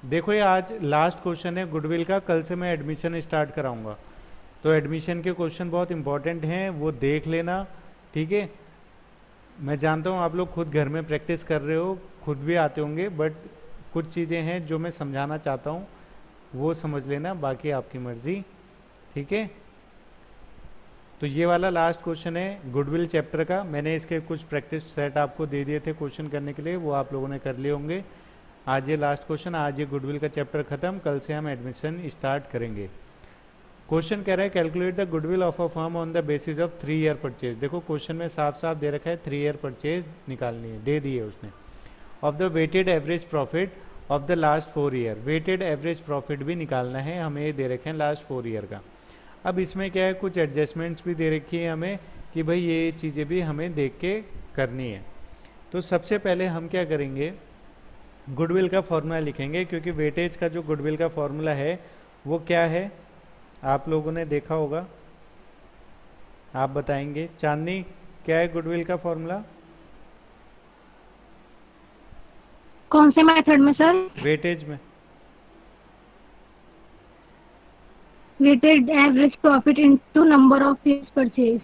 देखो ये आज लास्ट क्वेश्चन है गुडविल का, कल से मैं एडमिशन स्टार्ट कराऊंगा, तो एडमिशन के क्वेश्चन बहुत इंपॉर्टेंट हैं, वो देख लेना। ठीक है, मैं जानता हूँ आप लोग खुद घर में प्रैक्टिस कर रहे हो, खुद भी आते होंगे, बट कुछ चीज़ें हैं जो मैं समझाना चाहता हूँ, वो समझ लेना, बाकी आपकी मर्जी। ठीक है, तो ये वाला लास्ट क्वेश्चन है गुडविल चैप्टर का। मैंने इसके कुछ प्रैक्टिस सेट आपको दे दिए थे क्वेश्चन करने के लिए, वो आप लोगों ने कर लिए होंगे। आज ये लास्ट क्वेश्चन, आज ये गुडविल का चैप्टर खत्म, कल से हम एडमिशन स्टार्ट करेंगे। क्वेश्चन कह रहा है calculate the goodwill of a firm on the basis of 3 year purchase. देखो क्वेश्चन में साफ साफ दे रखा है 3 ईयर परचेज निकालनी है, दे दी है उसने। Of the weighted average profit of the last 4 year, weighted average profit भी निकालना है हमें, ये दे रखे हैं लास्ट 4 ईयर का। अब इसमें क्या है, कुछ एडजस्टमेंट्स भी दे रखी है हमें कि भाई ये चीज़ें भी हमें देख के करनी है। तो सबसे पहले हम क्या करेंगे, गुडविल का फॉर्मूला लिखेंगे, क्योंकि वेटेज का जो गुडविल का फॉर्मूला है वो क्या है, आप लोगों ने देखा होगा, आप बताएंगे। चांदनी, क्या है गुडविल का फॉर्मूला? कौन से मेथड में सर? वेटेज में। Weighted average profit into number of years purchase.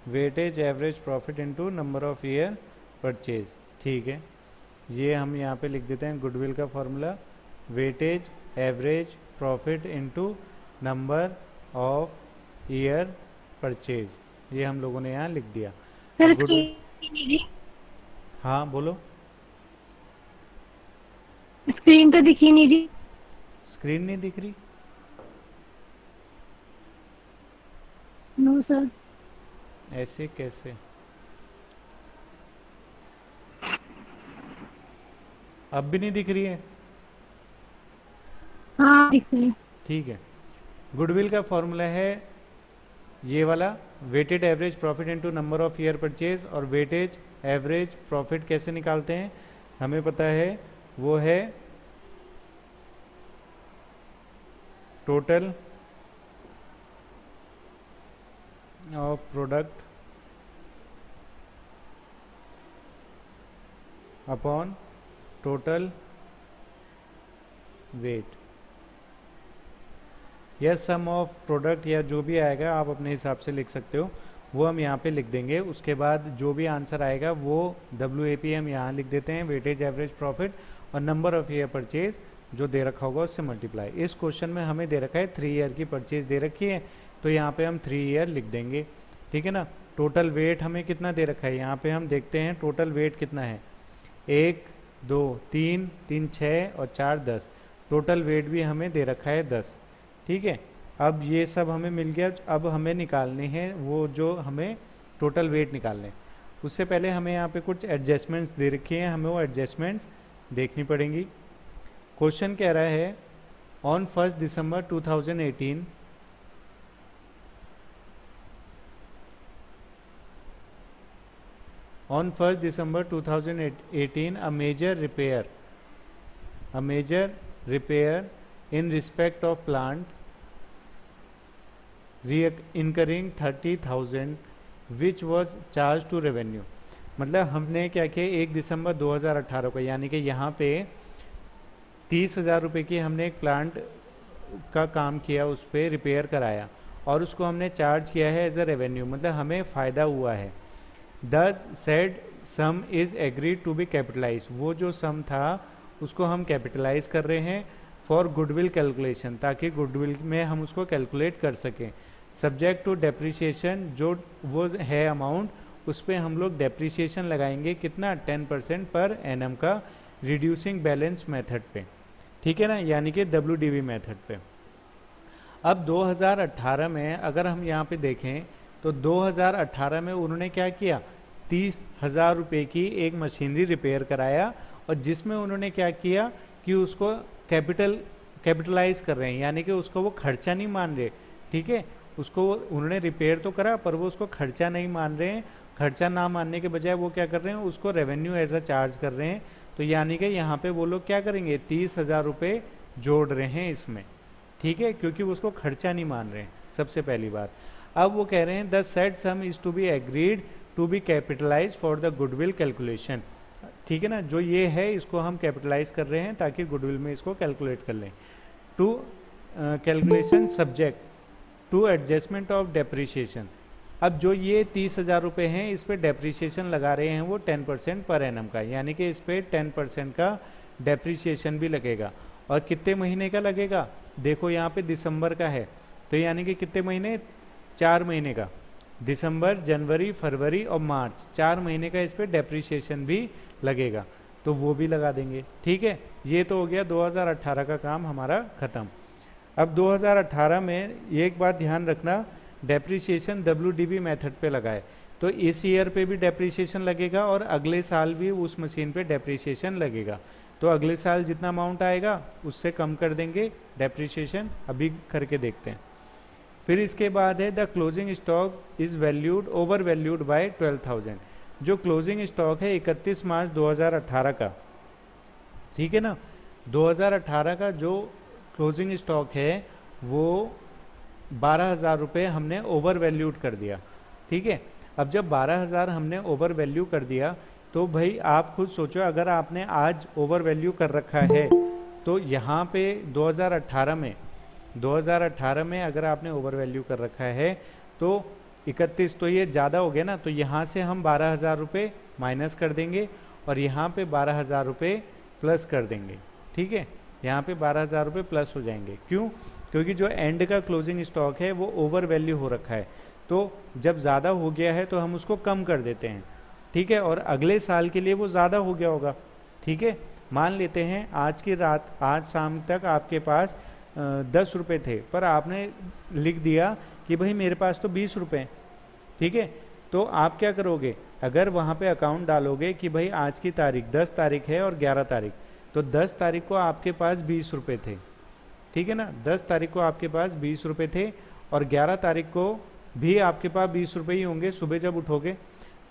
Weightage average profit into number of year purchase, ठीक है, ये हम यहाँ पे लिख देते हैं गुडविल का formula, weightage average profit into number of year purchase, ये हम लोगों ने यहाँ लिख दिया। सर अब गुडविल, हाँ बोलो। स्क्रीन तो दिखी नहीं रही। स्क्रीन नहीं दिख रही? No sir. ऐसे कैसे? अब भी नहीं दिख रही है? हाँ दिख रही। ठीक है, गुडविल का फॉर्मूला है ये वाला, weighted average profit into number of year purchase. और वेटेज एवरेज प्रॉफिट कैसे निकालते हैं हमें पता है, वो है total of product upon total weight, या सम ऑफ प्रोडक्ट, या जो भी आएगा आप अपने हिसाब से लिख सकते हो, वो हम यहाँ पे लिख देंगे। उसके बाद जो भी आंसर आएगा वो WAP हम यहाँ लिख देते हैं, वेटेज एवरेज प्रॉफिट, और नंबर ऑफ ईयर परचेज जो दे रखा होगा उससे मल्टीप्लाई। इस क्वेश्चन में हमें दे रखा है 3 ईयर की परचेज दे रखी है, तो यहाँ पे हम 3 ईयर लिख देंगे। ठीक है ना, टोटल वेट हमें कितना दे रखा है, यहाँ पे हम देखते हैं टोटल वेट कितना है, 1 2 3 3 6 और 4 10, टोटल वेट भी हमें दे रखा है 10। ठीक है, अब ये सब हमें मिल गया, अब हमें निकालने हैं वो जो हमें टोटल वेट निकालने। उससे पहले हमें यहाँ पे कुछ एडजस्टमेंट्स दे रखी हैं, हमें वो एडजस्टमेंट्स देखनी पड़ेंगी। क्वेश्चन कह रहा है on 1 December 2018 on 1st December 2018 a major repair in respect of plant incurring 30,000 which was charged to revenue। मतलब हमने क्या किया, 1 दिसंबर 2018 को, यानी कि यहाँ पे 30,000 रुपये की हमने एक प्लांट का काम किया, उस पर रिपेयर कराया और उसको हमने चार्ज किया है एज अ रेवेन्यू, मतलब हमें फ़ायदा हुआ है। Thus said sum is agreed to be capitalized, वो जो सम था उसको हम कैपिटलाइज कर रहे हैं फॉर गुडविल कैलकुलेशन, ताकि गुडविल में हम उसको कैलकुलेट कर सकें। सब्जेक्ट टू डेप्रिसिएशन, जो वो है अमाउंट, उस पर हम लोग डेप्रिसिएशन लगाएंगे कितना, 10% पर एनम का, रिड्यूसिंग बैलेंस मेथड पे। ठीक है ना, यानी कि WDV मेथड पे। अब 2018 में अगर हम यहाँ पे देखें तो 2018 में उन्होंने क्या किया, 30,000 रुपये की एक मशीनरी रिपेयर कराया, और जिसमें उन्होंने क्या किया कि उसको कैपिटलाइज कर रहे हैं, यानी कि उसको वो खर्चा नहीं मान रहे। ठीक है, उसको उन्होंने रिपेयर तो करा पर वो उसको खर्चा नहीं मान रहे हैं, खर्चा ना मानने के बजाय वो क्या कर रहे हैं, उसको रेवेन्यू एज अ चार्ज कर रहे हैं। तो यानी कि यहाँ पे वो लोग क्या करेंगे, 30,000 रुपये जोड़ रहे हैं इसमें। ठीक है, क्योंकि वो उसको खर्चा नहीं मान रहे हैं, सबसे पहली बात। अब वो कह रहे हैं the said sum is to be agreed to be capitalise for the goodwill calculation, ठीक है ना, जो ये है इसको हम कैपिटलाइज कर रहे हैं ताकि गुडविल में इसको कैलकुलेट कर लें। To calculation subject to adjustment of depreciation. अब जो ये 30,000 रुपये हैं इस पे डेप्रिसिएशन लगा रहे हैं वो 10% पर एनम का, यानी कि इस पे 10% का डेप्रिसिएशन भी लगेगा। और कितने महीने का लगेगा, देखो यहाँ पे दिसंबर का है, तो यानी कि कितने महीने, 4 महीने का, दिसंबर, जनवरी, फरवरी और मार्च, 4 महीने का इस पे डेप्रिसिएशन भी लगेगा, तो वो भी लगा देंगे। ठीक है, ये तो हो गया 2018 का काम हमारा खत्म। अब 2018 में एक बात ध्यान रखना, डेप्रिसिएशन WDV मेथड पे लगाए, तो इस ईयर पे भी डेप्रिसिएशन लगेगा और अगले साल भी उस मशीन पे डेप्रिसिएशन लगेगा। तो अगले साल जितना अमाउंट आएगा उससे कम कर देंगे डेप्रिसिएशन, अभी करके देखते हैं। फिर इसके बाद है the closing stock is valued over valued bye 12,000। जो क्लोजिंग स्टॉक है 31 मार्च 2018 का, ठीक है ना, 2018 का जो क्लोजिंग स्टॉक है वो 12,000 रुपये हमने ओवर वैल्यूड कर दिया। ठीक है, अब जब 12,000 हमने ओवर वैल्यू कर दिया तो भाई आप खुद सोचो, अगर आपने आज ओवर वैल्यू कर रखा है तो यहाँ पे 2018 में अगर आपने ओवर वैल्यू कर रखा है तो 31, तो ये ज़्यादा हो गया ना, तो यहाँ से हम 12,000 रुपये माइनस कर देंगे और यहाँ पे 12,000 रुपये प्लस कर देंगे। ठीक है, यहाँ पे 12,000 रुपये प्लस हो जाएंगे। क्यों, क्योंकि जो एंड का क्लोजिंग स्टॉक है वो ओवर वैल्यू हो रखा है, तो जब ज़्यादा हो गया है तो हम उसको कम कर देते हैं। ठीक है, और अगले साल के लिए वो ज़्यादा हो गया होगा। ठीक है, मान लेते हैं आज की रात, आज शाम तक आपके पास 10 रुपये थे, पर आपने लिख दिया कि भाई मेरे पास तो 20 रुपये। ठीक है, तो आप क्या करोगे, अगर वहाँ पे अकाउंट डालोगे कि भाई आज की तारीख 10 तारीख है और 11 तारीख, तो 10 तारीख को आपके पास 20 रुपये थे। ठीक है ना, 10 तारीख को आपके पास 20 रुपये थे और 11 तारीख को भी आपके पास 20 रुपये ही होंगे सुबह जब उठोगे,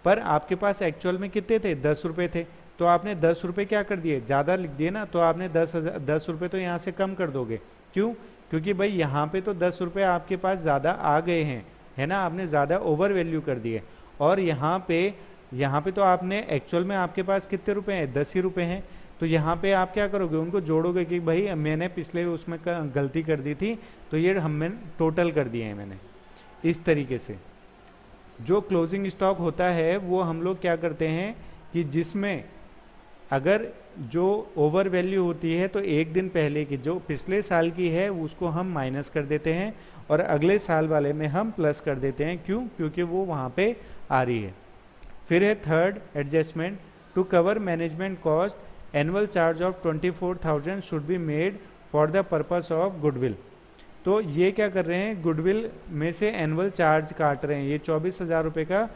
पर आपके पास एक्चुअल में कितने थे, 10 रुपये थे, तो आपने 10 रुपये क्या कर दिए, ज़्यादा लिख दिए ना, तो आपने 10 रुपये तो यहाँ से कम कर दोगे। क्यों, क्योंकि भाई यहाँ पे तो 10 रुपये आपके पास ज़्यादा आ गए हैं, है ना, आपने ज़्यादा ओवर वैल्यू कर दिए। और यहाँ पे तो आपने एक्चुअल में आपके पास कितने रुपए हैं, 10 ही रुपये हैं, तो यहाँ पे आप क्या करोगे, उनको जोड़ोगे कि भाई मैंने पिछले उसमें गलती कर दी थी, तो ये हमने टोटल कर दिए हैं मैंने। इस तरीके से जो क्लोजिंग स्टॉक होता है वो हम लोग क्या करते हैं कि जिसमें अगर जो ओवर वैल्यू होती है तो एक दिन पहले की जो पिछले साल की है उसको हम माइनस कर देते हैं और अगले साल वाले में हम प्लस कर देते हैं। क्यों, क्योंकि वो वहाँ पे आ रही है। फिर है third adjustment to cover management cost, annual charge of 24,000 should be made for the purpose of goodwill. तो ये क्या कर रहे हैं, गुडविल में से एनुअल चार्ज काट रहे हैं, ये 24,000 रुपये का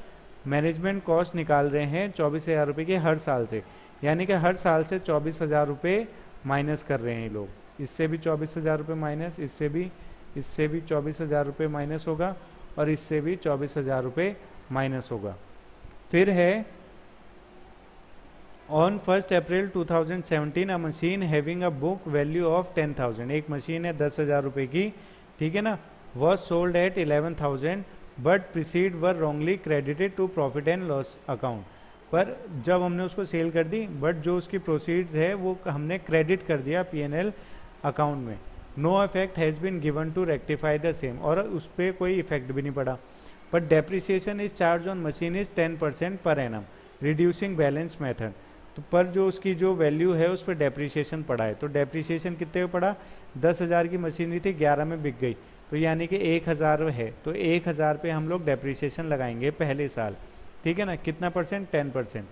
मैनेजमेंट कॉस्ट निकाल रहे हैं 24,000 रुपये के हर साल से, यानी कि हर साल से 24,000 रुपये माइनस कर रहे हैं लोग। इससे भी 24,000 रुपये माइनस, इससे भी 24,000 रुपये माइनस होगा और इससे भी 24,000 रुपये माइनस होगा। फिर है on 1 April 2017 a machine having a book value of 10,000, एक मशीन है 10,000 रुपये की, ठीक है ना, was sold at 11,000 but proceeds were wrongly credited to profit and loss account. पर जब हमने उसको सेल कर दी बट जो उसकी प्रोसीड्स है वो हमने क्रेडिट कर दिया P&L अकाउंट में। No effect has been given to rectify the same, और उस पर कोई इफेक्ट भी नहीं पड़ा। But depreciation is charge on machine is 10% per annum reducing balance method. तो पर जो उसकी जो वैल्यू है उस पर डेप्रिसिएशन पड़ा है, तो डेप्रिसिएशन कितने में पड़ा, 10,000 की मशीनरी थी 11 में बिक गई, तो यानी कि 1,000 है, तो 1,000 पे हम लोग डेप्रिसिएशन लगाएंगे पहले साल। ठीक है ना, कितना परसेंट, 10%,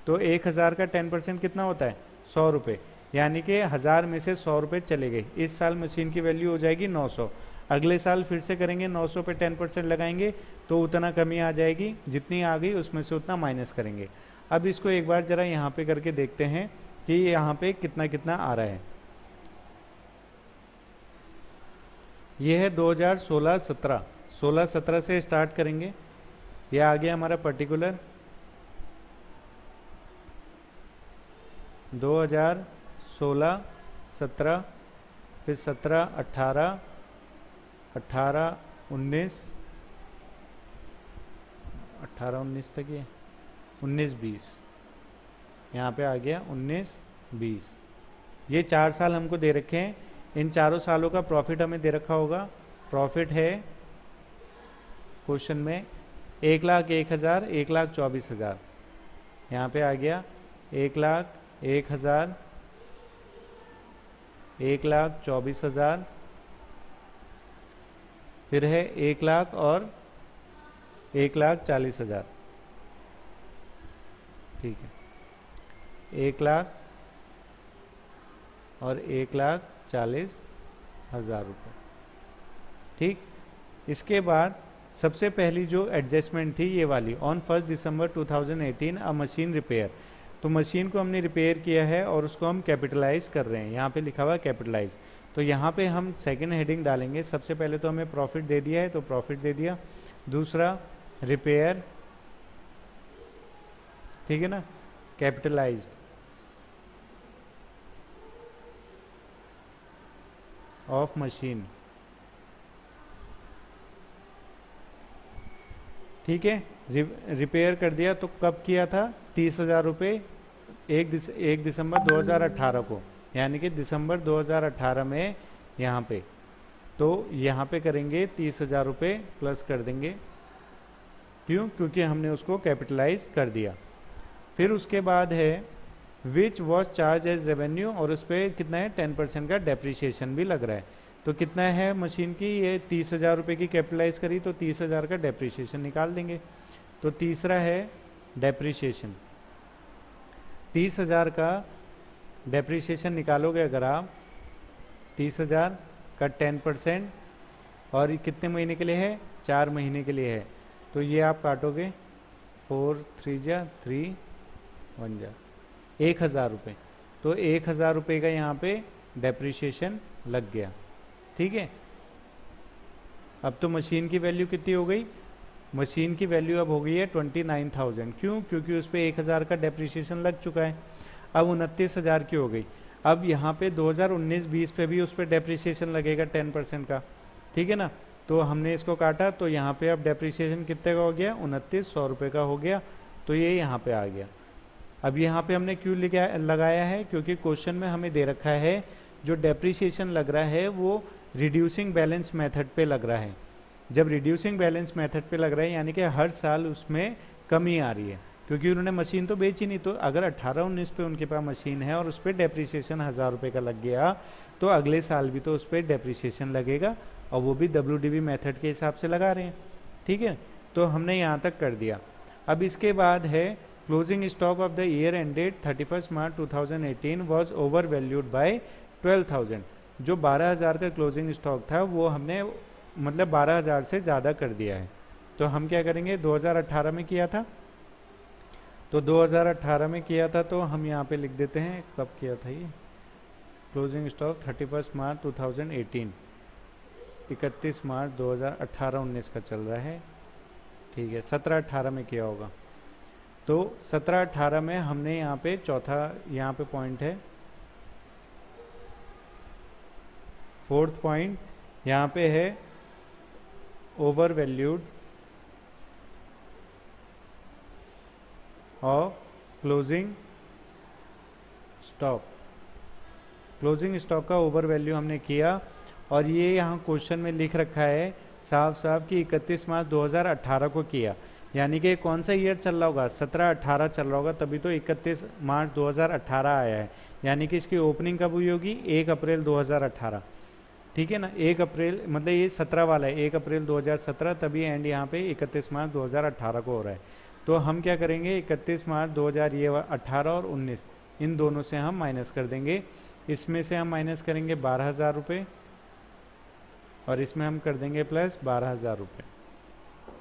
तो 1,000 का 10% कितना होता है, 100 रुपये, यानी कि 1,000 में से 100 रुपये चले गए। इस साल मशीन की वैल्यू हो जाएगी 900, अगले साल फिर से करेंगे 900 पे 10% लगाएंगे तो उतना कमी आ जाएगी, जितनी आ गई उसमें से उतना माइनस करेंगे। अब इसको एक बार ज़रा यहाँ पे करके देखते हैं कि यहाँ पे कितना कितना आ रहा है। ये है 2016-17, 16-17 से स्टार्ट करेंगे, ये आ गया हमारा पर्टिकुलर 2016-17, फिर 17-18, 18-19, 18-19 तक ये 19-20, यहाँ पे आ गया 19 20। ये 4 साल हमको दे रखे हैं। इन चारों सालों का प्रॉफिट हमें दे रखा होगा। प्रॉफिट है क्वेश्चन में 1,01,000, 1,24,000। यहाँ पे आ गया 1,01,000, 1,24,000, फिर है 1,00,000 और 1,40,000। ठीक है, 1,00,000 और 1,40,000 रुपये। ठीक, इसके बाद सबसे पहली जो एडजस्टमेंट थी ये वाली, on 1 December 2018 a machine repair. तो मशीन को हमने रिपेयर किया है और उसको हम कैपिटलाइज कर रहे हैं। यहाँ पे लिखा हुआ है कैपिटलाइज। तो यहाँ पे हम सेकंड हेडिंग डालेंगे। सबसे पहले तो हमें प्रॉफिट दे दिया है, तो प्रॉफिट दे दिया। दूसरा रिपेयर, ठीक है ना, कैपिटलाइज्ड। ऑफ मशीन, ठीक है। रिपेयर कर दिया तो कब किया था? 30,000 रुपये 1 दिसंबर 2018 को, यानी कि दिसंबर 2018 में यहाँ पे। तो यहाँ पे करेंगे 30,000 रुपये प्लस कर देंगे। क्यों? क्योंकि हमने उसको कैपिटलाइज कर दिया। फिर उसके बाद है which was charge as revenue, और उस पर कितना है? 10% का डेप्रिसिएशन भी लग रहा है। तो कितना है मशीन की? ये 30,000 रुपये की कैपिटलाइज करी तो 30,000 का डेप्रिसिएशन निकाल देंगे। तो तीसरा है डेप्रिसिएशन। 30,000 का डेप्रिसिएशन निकालोगे अगर आप, 30,000 का 10%, और कितने महीने के लिए है? 4 महीने के लिए है। तो ये आप काटोगे 4 3 जा 3 1 जा 1,000 रुपये। तो 1,000 रुपये का यहाँ पे डेप्रिसिएशन लग गया। ठीक है। अब तो मशीन की वैल्यू कितनी हो गई? मशीन की वैल्यू अब हो गई है 29,000। क्यों? क्योंकि उस पर 1,000 का डेप्रिसिएशन लग चुका है। अब 29,000 की हो गई। अब यहाँ पे 2019-20 पे भी उस पर डेप्रिसिएशन लगेगा 10% का। ठीक है ना। तो हमने इसको काटा तो यहाँ पे अब डेप्रिसिएशन कितने का हो गया? 29,100 रुपये का हो गया। तो ये यहाँ पे आ गया। अब यहाँ पे हमने क्यों लगाया है? क्योंकि क्वेश्चन में हमें दे रखा है जो डेप्रिसिएशन लग रहा है वो रिड्यूसिंग बैलेंस मेथड पे लग रहा है। जब रिड्यूसिंग बैलेंस मेथड पे लग रहा है यानी कि हर साल उसमें कमी आ रही है, क्योंकि उन्होंने मशीन तो बेची नहीं। तो अगर 18-19 पे उनके पास मशीन है और उस पर डेप्रिसिएशन 1,000 रुपये का लग गया, तो अगले साल भी तो उस पर डेप्रिसिएशन लगेगा, और वो भी WDV मेथड के हिसाब से लगा रहे हैं। ठीक है। तो हमने यहाँ तक कर दिया। अब इसके बाद है closing stock of the year ended 31 March 2018 was over valued bye 12,000। जो 12,000 का क्लोजिंग स्टॉक था वो हमने मतलब 12,000 से ज़्यादा कर दिया है। तो हम क्या करेंगे? 2018 में किया था, तो 2018 में किया था तो हम यहाँ पे लिख देते हैं कब किया था ये क्लोजिंग स्टॉक। 31 मार्च 2018, 31 मार्च 2018-19 का चल रहा है। ठीक है, 17-18 में किया होगा। तो 17-18 में हमने यहाँ पे चौथा यहाँ पे पॉइंट है, 4th पॉइंट यहाँ पे है over valued of closing stock. Closing stock का ओवर वैल्यू हमने किया, और ये यहाँ क्वेश्चन में लिख रखा है साफ साफ कि 31 मार्च 2018 को किया। यानी कि कौन सा ईयर चल रहा होगा? 17-18 चल रहा होगा, तभी तो 31 मार्च 2018 आया है। यानी कि इसकी ओपनिंग कब हुई होगी? 1 अप्रैल 2018। ठीक है ना। 1 अप्रैल मतलब ये 17 वाला है, 1 अप्रैल 2017, तभी एंड यहाँ पे 31 मार्च 2018 को हो रहा है। तो हम क्या करेंगे? 31 मार्च 2018 और 19 इन दोनों से हम माइनस कर देंगे। इसमें से हम माइनस करेंगे 12,000 रुपये, और इसमें हम कर देंगे प्लस 12,000 रुपये।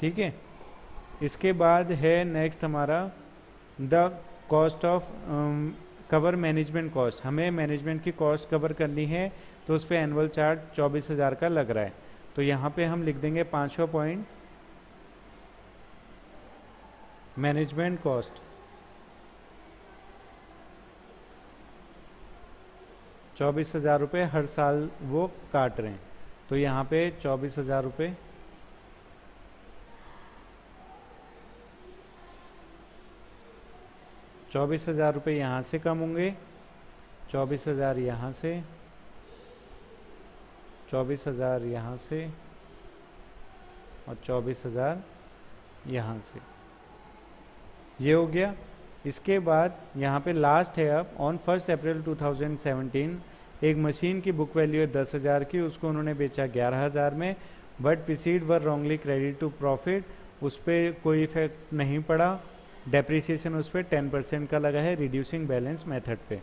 ठीक है। इसके बाद है नेक्स्ट हमारा the cost of cover management cost. हमें मैनेजमेंट की कॉस्ट कवर करनी है, तो उस पर एनुअल चार्ज 24,000 का लग रहा है। तो यहाँ पे हम लिख देंगे 5वां पॉइंट, मैनेजमेंट कॉस्ट 24,000 रुपये हर साल वो काट रहे हैं। तो यहाँ पे 24,000 रुपये, 24,000 यहाँ से कम होंगे, 24,000 यहाँ से, 24,000 यहाँ से और 24,000 यहाँ से। ये हो गया। इसके बाद यहाँ पे लास्ट है, अब ऑन 1 अप्रैल 2017 एक मशीन की बुक वैल्यू है 10,000 की, उसको उन्होंने बेचा 11,000 में, but proceeds were wrongly credit to profit, उस पर कोई इफेक्ट नहीं पड़ा, डेप्रिसिएशन उस पर 10% का लगा है रिड्यूसिंग बैलेंस मेथड पे।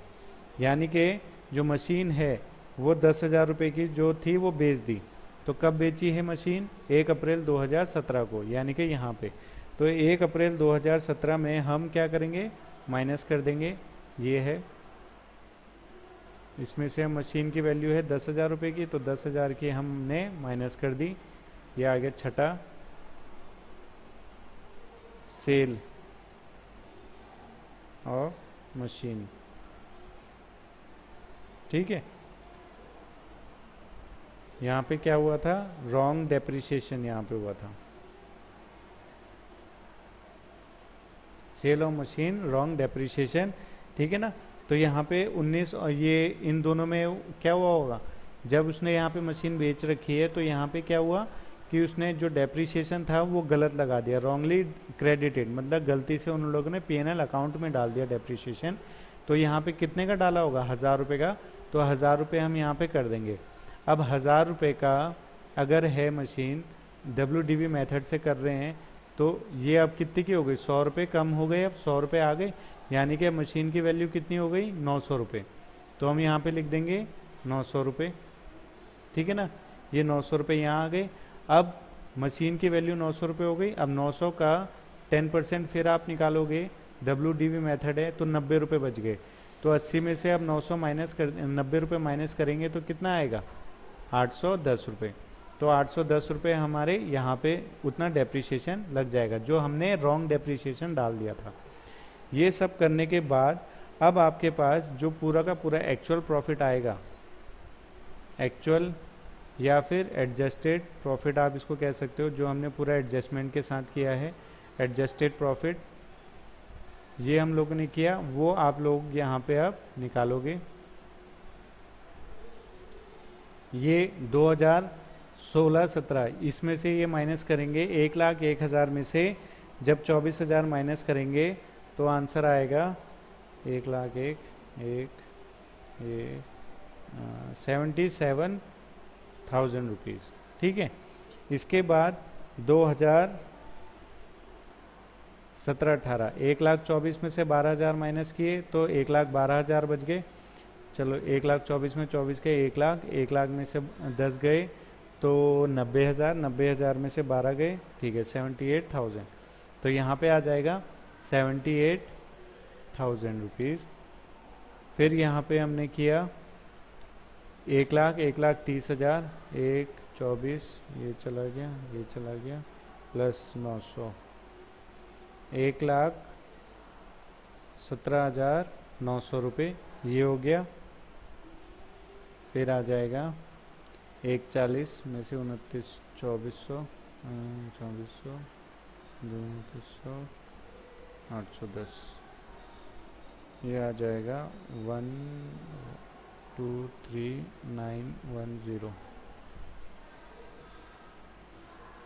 यानी कि जो मशीन है वो 10,000 की जो थी वो बेच दी। तो कब बेची है मशीन? 1 अप्रैल 2017 को, यानी कि यहाँ पे। तो 1 अप्रैल 2017 में हम क्या करेंगे? माइनस कर देंगे। ये है, इसमें से मशीन की वैल्यू है 10,000 की, तो 10,000 की हमने माइनस कर दी। ये आ गया छठा, सेल ऑफ मशीन। ठीक है, यहाँ पे क्या हुआ था? रॉन्ग डेप्रिसिएशन यहाँ पे हुआ था, sale of machine wrong depreciation. ठीक है ना। तो यहाँ पे 19 और ये इन दोनों में क्या हुआ होगा? जब उसने यहाँ पे मशीन बेच रखी है तो यहाँ पे क्या हुआ कि उसने जो डेप्रिसिएशन था वो गलत लगा दिया, रॉन्गली क्रेडिटेड, मतलब गलती से उन लोगों ने पीएनएल अकाउंट में डाल दिया डेप्रिसिएशन। तो यहाँ पे कितने का डाला होगा? 1,000 का। तो 1,000 हम यहाँ पे कर देंगे। अब 1,000 का अगर है मशीन, WDV मेथड से कर रहे हैं, तो ये अब कितने की हो गई? 100 कम हो गए, अब 100 आ गए, यानी कि मशीन की वैल्यू कितनी हो गई? 900 तो हम यहाँ पे लिख देंगे 900। ठीक है ना, ये 900 यहाँ आ गए। अब मशीन की वैल्यू 900 हो गई। अब 900 का 10% फिर आप निकालोगे, WDV मेथड है, तो 90 बच गए। तो 80 में से अब 900 माइनस कर 90 माइनस करेंगे तो कितना आएगा? 810। तो 810 हमारे यहाँ पे उतना डेप्रिसिएशन लग जाएगा, जो हमने रॉन्ग डेप्रिसिएशन डाल दिया था। ये सब करने के बाद अब आपके पास जो पूरा का पूरा एक्चुअल प्रॉफिट आएगा, एक्चुअल या फिर एडजस्टेड प्रॉफिट आप इसको कह सकते हो, जो हमने पूरा एडजस्टमेंट के साथ किया है, एडजस्टेड प्रॉफिट, ये हम लोगों ने किया, वो आप लोग यहाँ पे अब निकालोगे। ये 2016-17 इसमें से ये माइनस करेंगे, 1,01,000 में से जब 24,000 माइनस करेंगे तो आंसर आएगा 77,000 रुपीज़। ठीक है। इसके बाद 2017-18 1,24,000 में से 12,000 माइनस किए तो 1,12,000 बच गए। चलो 1,24,000 में 24 के 1,00,000, 1,00,000 में से 10 गए तो 90,000, 90,000 में से 12 गए। ठीक है, 78,000। तो यहाँ पे आ जाएगा 78,000 रुपीज़। फिर यहाँ पे हमने किया 1,00,000, 1,30,000, 1,24 ये चला गया प्लस 900, 1,17,900 रुपये ये हो गया। फिर आ जाएगा 1,40 में से 29, 2,400, 2,400, 2,300, 810 ये आ जाएगा 1,23,910।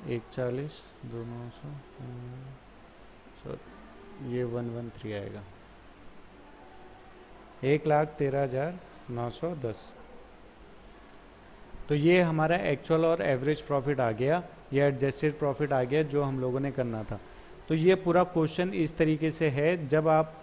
1,40, 2,900, ये 113 आएगा, 1,13,910। तो ये हमारा एक्चुअल और एवरेज प्रॉफिट आ गया, या एडजस्टेड प्रॉफिट आ गया जो हम लोगों ने करना था। तो ये पूरा क्वेश्चन इस तरीके से है। जब आप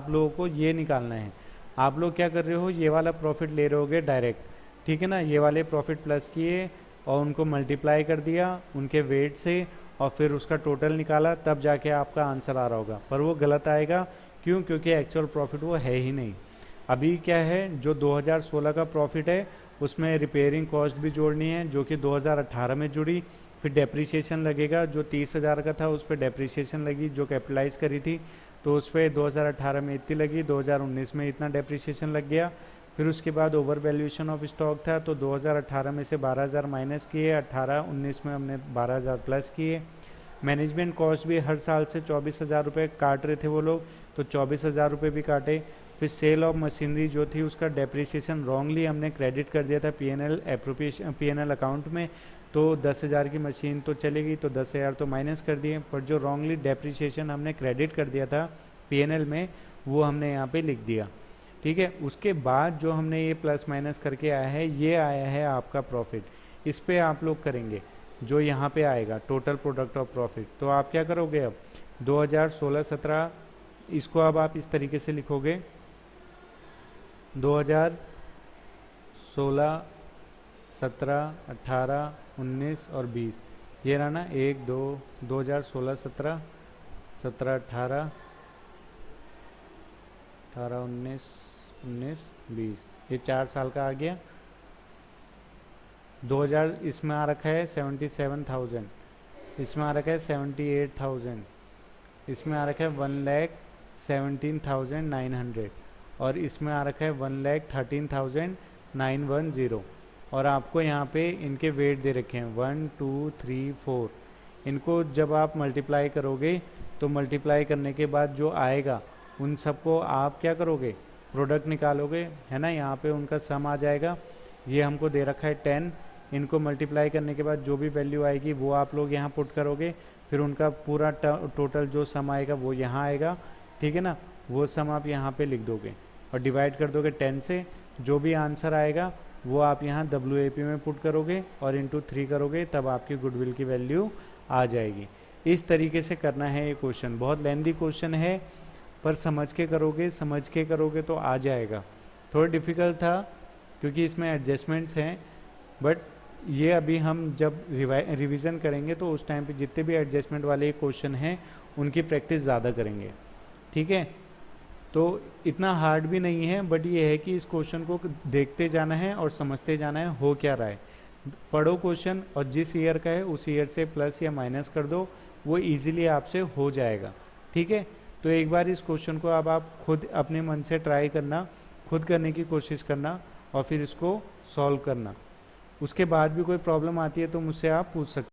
लोगों को ये निकालना है, आप लोग क्या कर रहे हो, ये वाला प्रॉफिट ले रहे होगे डायरेक्ट, ठीक है ना। ये वाले प्रॉफिट प्लस किए और उनको मल्टीप्लाई कर दिया उनके वेट से और फिर उसका टोटल निकाला, तब जाके आपका आंसर आ रहा होगा। पर वो गलत आएगा, क्यों? क्योंकि एक्चुअल प्रॉफिट वो है ही नहीं। अभी क्या है, जो 2016 का प्रॉफिट है उसमें रिपेयरिंग कॉस्ट भी जोड़नी है जो कि 2018 में जुड़ी। फिर डेप्रिसिएशन लगेगा, जो 30,000 का था उस पर डेप्रिसिएशन लगी जो कैपिटलाइज करी थी, तो उस पर 2018 में इतनी लगी, 2019 में इतना डेप्रिसिएशन लग गया। फिर उसके बाद ओवर वैल्यूएशन ऑफ स्टॉक था, तो 2018 में से 12,000 माइनस किए, 18-19 में हमने 12,000 प्लस किए। मैनेजमेंट कॉस्ट भी हर साल से 24,000 रुपये काट रहे थे वो लोग, तो 24,000 रुपये भी काटे। फिर सेल ऑफ मशीनरी जो थी उसका डेप्रिसिएशन रॉन्गली हमने क्रेडिट कर दिया था पीएनएल एप्रोप्रिएशन पीएनएल अकाउंट में, तो 10,000 की मशीन तो चलेगी तो 10,000 तो माइनस कर दिए, पर जो रॉन्गली डेप्रिसिएशन हमने क्रेडिट कर दिया था पीएनएल में वो हमने यहाँ पे लिख दिया। ठीक है, उसके बाद जो हमने ये प्लस माइनस करके आया है ये आया है आपका प्रॉफिट। इस पे आप लोग करेंगे जो यहाँ पे आएगा टोटल प्रोडक्ट ऑफ प्रॉफिट। तो आप क्या करोगे अब 2016-17 इसको अब आप इस तरीके से लिखोगे 2016, 17, 18, 19 और 20, ये रहा ना 1 2 2016 17, 17 18, 18 19 19 20, ये 4 साल का आ गया। 2000 इसमें आ रखा है 77,000, इसमें आ रखा है 78,000, इसमें आ रखा है 1,17,900 और इसमें आ रखा है 1,13,910। और आपको यहाँ पे इनके वेट दे रखे हैं 1 2 3 4। इनको जब आप मल्टीप्लाई करोगे तो मल्टीप्लाई करने के बाद जो आएगा उन सबको आप क्या करोगे प्रोडक्ट निकालोगे, है ना। यहाँ पे उनका सम आ जाएगा, ये हमको दे रखा है 10। इनको मल्टीप्लाई करने के बाद जो भी वैल्यू आएगी वो आप लोग यहाँ पुट करोगे, फिर उनका पूरा टोटल जो सम आएगा वो यहाँ आएगा, ठीक है ना। वो सम आप यहाँ पे लिख दोगे और डिवाइड कर दोगे 10 से, जो भी आंसर आएगा वो आप यहाँ WAP में पुट करोगे और इंटू 3 करोगे, तब आपकी गुडविल की वैल्यू आ जाएगी। इस तरीके से करना है ये क्वेश्चन। बहुत लेंदी क्वेश्चन है पर समझ के करोगे तो आ जाएगा। थोड़ा डिफ़िकल्ट था क्योंकि इसमें एडजस्टमेंट्स हैं, बट ये अभी हम जब रिवीजन करेंगे तो उस टाइम पे जितने भी एडजस्टमेंट वाले क्वेश्चन हैं उनकी प्रैक्टिस ज़्यादा करेंगे, ठीक है। तो इतना हार्ड भी नहीं है, बट ये है कि इस क्वेश्चन को देखते जाना है और समझते जाना है हो क्या रहा है। पढ़ो क्वेश्चन और जिस ईयर का है उस ईयर से प्लस या माइनस कर दो, वो इजीली आपसे हो जाएगा, ठीक है। तो एक बार इस क्वेश्चन को अब आप खुद अपने मन से ट्राई करना, खुद करने की कोशिश करना और फिर इसको सॉल्व करना। उसके बाद भी कोई प्रॉब्लम आती है तो मुझसे आप पूछ सकते